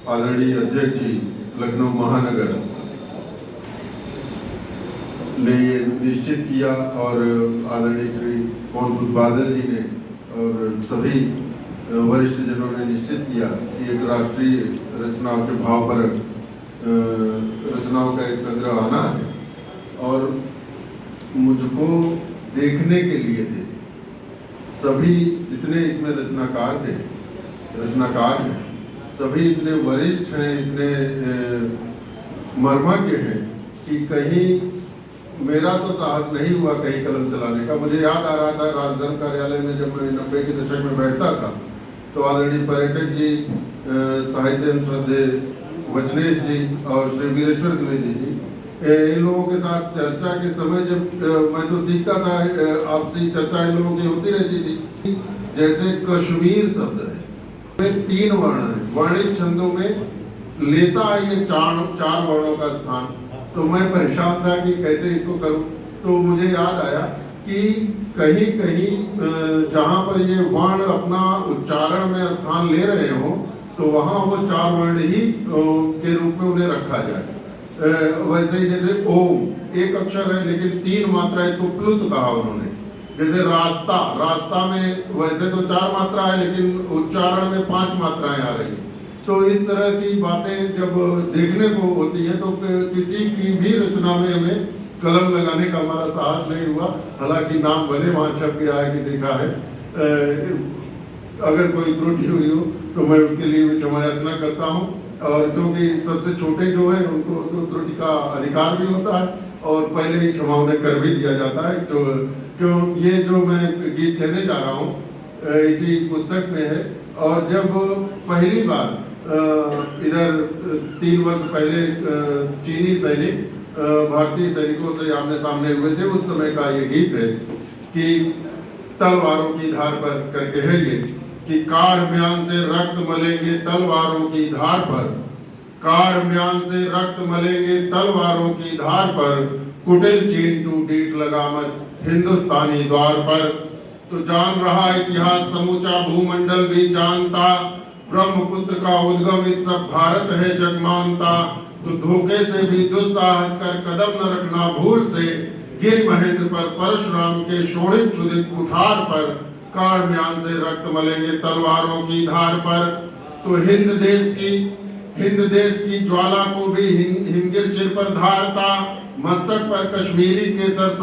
आदरणीय अध्यक्ष जी लखनऊ महानगर ने ये निश्चित किया और आदरणीय श्री पवन कुमार बादल जी ने और सभी वरिष्ठ जनों ने निश्चित किया कि एक राष्ट्रीय रचनाओं के भाव पर रचनाओं का एक संग्रह आना है और मुझको देखने के लिए दे सभी जितने इसमें रचनाकार हैं सभी इतने वरिष्ठ हैं, इतने मर्मज्ञ हैं कि कहीं मेरा तो साहस नहीं हुआ कहीं कलम चलाने का। मुझे याद आ रहा था राजधर्म कार्यालय में जब मैं 90 के दशक में बैठता था तो आदरणीय पर्यटक जी, साहित्य श्रद्धेय वचनेश जी और श्री वीरेश्वर द्विवेदी जी, इन लोगों के साथ चर्चा के समय जब मैं तो सीखता था, आपसी चर्चा इन लोगों की होती रहती थी। जैसे कश्मीर शब्द है, वे 3 वर्ण है, वर्णिक छंदों में लेता है ये 4 वर्णों का स्थान। तो मैं परेशान था कि कैसे इसको करूं। तो मुझे याद आया कि कहीं कहीं जहां पर ये वर्ण अपना उच्चारण में स्थान ले रहे हो तो वहां वो 4 वर्ण ही के रूप में उन्हें रखा जाए। वैसे ही जैसे ओम एक अक्षर है लेकिन 3 मात्रा, इसको प्लुत कहा उन्होंने। जैसे रास्ता में वैसे तो 4 मात्रा है लेकिन उच्चारण में 5 मात्राएं आ रही हैं। तो इस तरह की बातें जब देखने को होती है तो किसी की भी रचना में हमें कलम लगाने का हमारा साहस नहीं हुआ। हालांकि नाम भले वहाँ छप गया है कि देखा है। अगर कोई त्रुटि हुई हो तो मैं उसके लिए क्षमा याचना करता हूँ। और क्योंकि सबसे छोटे जो है उनको तो त्रुटि का अधिकार भी होता है और पहले ही क्षमा उन्हें कर भी दिया जाता है। तो क्यों ये जो मैं गीत कहने जा रहा हूँ इसी पुस्तक में है। और जब पहली बार इधर 3 वर्ष पहले चीनी सैनिक भारतीय सैनिकों से आमने सामने हुए थे, उस समय का ये गीत है कि तलवारों की धार पर करके है ये कि कार म्यान से रक्त मलेंगे तलवारों की धार पर, कार म्यान से रक्त मलेंगे तलवारों की धार पर, कुटिल चीन टूटीट लगामत हिंदुस्तानी द्वार पर। तो जान रहा इतिहास समूचा भूमंडल भी जानता, ब्रह्मपुत्र का उद्गम इत सब भारत है जग मानता। तो धोखे से भी दुस्साहस कर कदम न रखना भूल से, गिर महेंद्र पर परशुराम के शोणित क्षुदित कुठार पर, कार म्यान से रक्त मलेंगे तलवारों की धार पर। तो हिंद देश की ज्वाला को भी हिमगिर सिर पर धारता, मस्तक पर कश्मीरी केसर